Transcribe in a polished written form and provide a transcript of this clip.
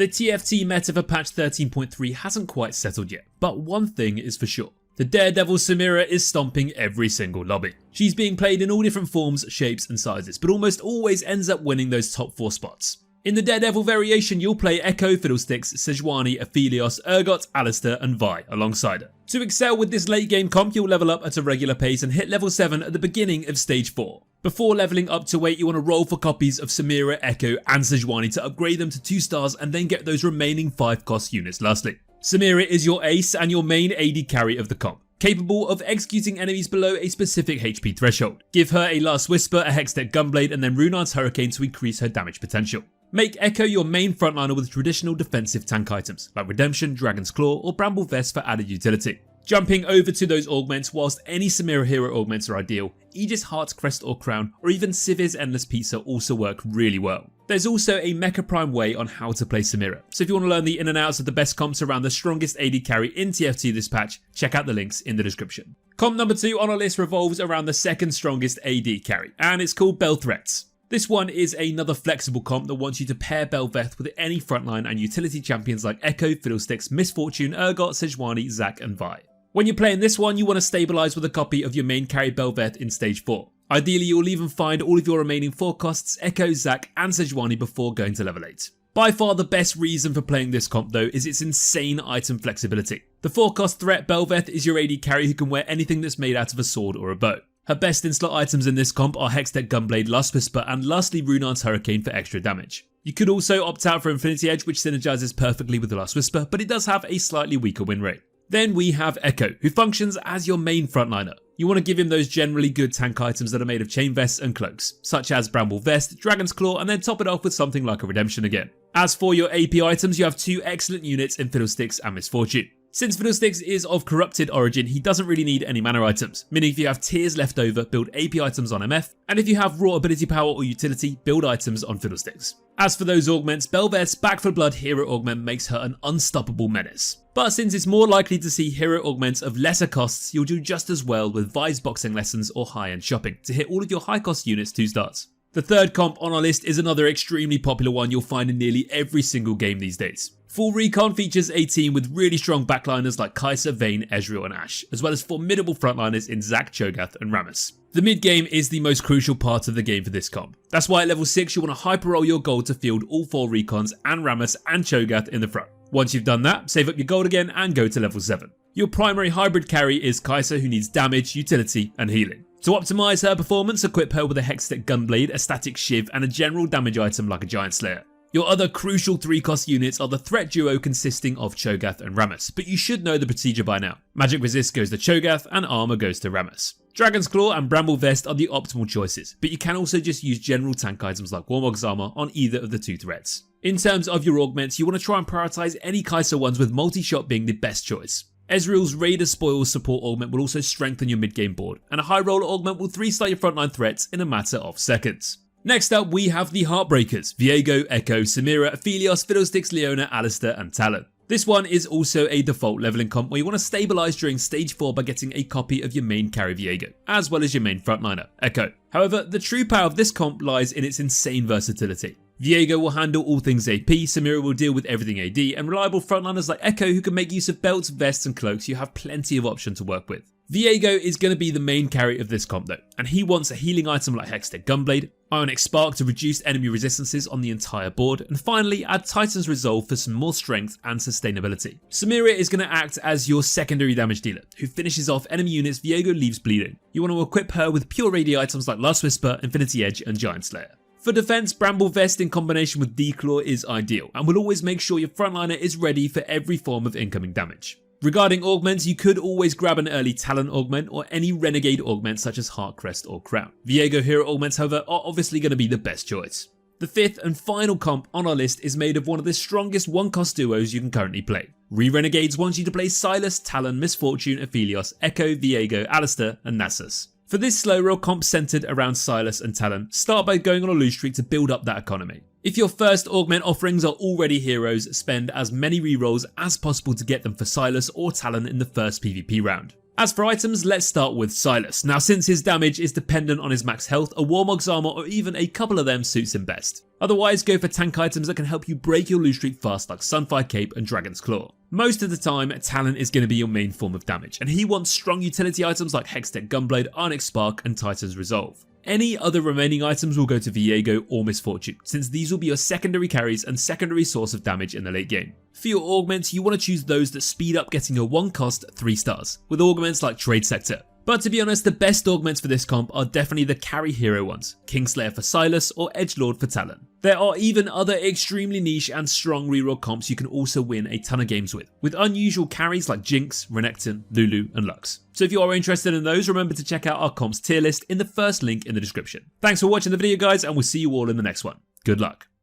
The TFT meta for patch 13.3 hasn't quite settled yet, but one thing is for sure. The Daredevil Samira is stomping every single lobby. She's being played in all different forms, shapes and sizes, but almost always ends up winning those top 4 spots. In the Daredevil variation, you'll play Ekko, Fiddlesticks, Sejuani, Aphelios, Urgot, Alistair and Vi alongside her. To excel with this late game comp, you'll level up at a regular pace and hit level 7 at the beginning of stage 4. Before leveling up to 8, you want to roll for copies of Samira, Ekko and Sejuani to upgrade them to 2 stars and then get those remaining 5 cost units lastly. Samira is your ace and your main AD carry of the comp, capable of executing enemies below a specific HP threshold. Give her a Last Whisper, a Hextech Gunblade and then Runar's Hurricane to increase her damage potential. Make Ekko your main frontliner with traditional defensive tank items like Redemption, Dragon's Claw or Bel'Veth for added utility. Jumping over to those augments, whilst any Samira hero augments are ideal, Aegis Heart, Crest or Crown or even Sivir's Endless Pizza also work really well. There's also a Mecha Prime way on how to play Samira, so if you want to learn the in and outs of the best comps around the strongest AD carry in TFT this patch, check out the links in the description. Comp number 2 on our list revolves around the second strongest AD carry, and it's called Bel'Veth. This one is another flexible comp that wants you to pair Bel'Veth with any frontline and utility champions like Ekko, Fiddlesticks, Misfortune, Urgot, Sejuani, Zac and Vi. When you're playing this one, you want to stabilise with a copy of your main carry Bel'Veth in stage 4. Ideally, you'll even find all of your remaining 4 costs, Ekko, Zac and Sejuani before going to level 8. By far the best reason for playing this comp though is its insane item flexibility. The 4 cost threat Bel'Veth is your AD carry who can wear anything that's made out of a sword or a bow. Her best in-slot items in this comp are Hextech Gunblade, Last Whisper and lastly Runar's Hurricane for extra damage. You could also opt out for Infinity Edge which synergizes perfectly with the Last Whisper, but it does have a slightly weaker win rate. Then we have Ekko, who functions as your main frontliner. You want to give him those generally good tank items that are made of chain vests and cloaks, such as Bramble Vest, Dragon's Claw and then top it off with something like a Redemption again. As for your AP items, you have 2 excellent units in Fiddlesticks and Misfortune. Since Fiddlesticks is of corrupted origin, he doesn't really need any mana items, meaning if you have tears left over, build AP items on MF, and if you have raw ability power or utility, build items on Fiddlesticks. As for those augments, Bel'Veth's Back for Blood hero augment makes her an unstoppable menace. But since it's more likely to see hero augments of lesser costs, you'll do just as well with Vi's boxing lessons or high-end shopping to hit all of your high cost units 2 stars. The third comp on our list is another extremely popular one you'll find in nearly every single game these days. Full Recon features a team with really strong backliners like Kai'Sa, Vayne, Ezreal and Ashe, as well as formidable frontliners in Zac, Cho'Gath and Rammus. The mid game is the most crucial part of the game for this comp. That's why at level 6 you want to hyper roll your gold to field all 4 Recons and Rammus and Cho'Gath in the front. Once you've done that, save up your gold again and go to level 7. Your primary hybrid carry is Kai'Sa, who needs damage, utility and healing. To optimise her performance, equip her with a Hextech Gunblade, a Static Shiv and a general damage item like a Giant Slayer. Your other crucial 3 cost units are the threat duo consisting of Cho'Gath and Rammus, but you should know the procedure by now. Magic Resist goes to Cho'Gath and Armor goes to Rammus. Dragon's Claw and Bramble Vest are the optimal choices, but you can also just use general tank items like Warmog's Armor on either of the 2 threats. In terms of your augments, you want to try and prioritise any Kai'Sa ones with multi-shot being the best choice. Ezreal's Raider Spoils support augment will also strengthen your mid-game board, and a high roller augment will 3-star your frontline threats in a matter of seconds. Next up we have the Heartbreakers, Viego, Ekko, Samira, Aphelios, Fiddlesticks, Leona, Alistair and Talon. This one is also a default leveling comp where you want to stabilise during stage 4 by getting a copy of your main carry Viego, as well as your main frontliner, Ekko. However, the true power of this comp lies in its insane versatility. Viego will handle all things AP, Samira will deal with everything AD, and reliable frontliners like Ekko who can make use of belts, vests and cloaks, you have plenty of option to work with. Viego is going to be the main carry of this comp though, and he wants a healing item like Hextech Gunblade, Ionic Spark to reduce enemy resistances on the entire board, and finally add Titan's Resolve for some more strength and sustainability. Samira is going to act as your secondary damage dealer, who finishes off enemy units Viego leaves bleeding. You want to equip her with pure AD items like Last Whisper, Infinity Edge and Giant Slayer. For defense, Bramble Vest in combination with Declaw is ideal and will always make sure your frontliner is ready for every form of incoming damage. Regarding augments, you could always grab an early Talon augment or any Renegade augment such as Heartcrest or Crown. Viego hero augments however are obviously going to be the best choice. The 5th and final comp on our list is made of one of the strongest 1-cost duos you can currently play. Renegades wants you to play Sylas, Talon, Misfortune, Aphelios, Ekko, Viego, Alistair and Nasus. For this slow roll comp centered around Sylas and Talon, start by going on a lose streak to build up that economy. If your first augment offerings are already heroes, spend as many rerolls as possible to get them for Sylas or Talon in the first PvP round. As for items, let's start with Sylas. Now since his damage is dependent on his max health, a Warmog's armor or even a couple of them suits him best. Otherwise, go for tank items that can help you break your lose streak fast like Sunfire Cape and Dragon's Claw. Most of the time, Talon is going to be your main form of damage, and he wants strong utility items like Hextech Gunblade, Onyx Spark and Titan's Resolve. Any other remaining items will go to Viego or Misfortune, since these will be your secondary carries and secondary source of damage in the late game. For your augments, you want to choose those that speed up getting your 1 cost 3 stars, with augments like Trade Sector. But to be honest, the best augments for this comp are definitely the carry hero ones, Kingslayer for Sylas or Edgelord for Talon. There are even other extremely niche and strong reroll comps you can also win a ton of games with unusual carries like Jinx, Renekton, Lulu and Lux. So if you are interested in those, remember to check out our comps tier list in the first link in the description. Thanks for watching the video guys, and we'll see you all in the next one. Good luck.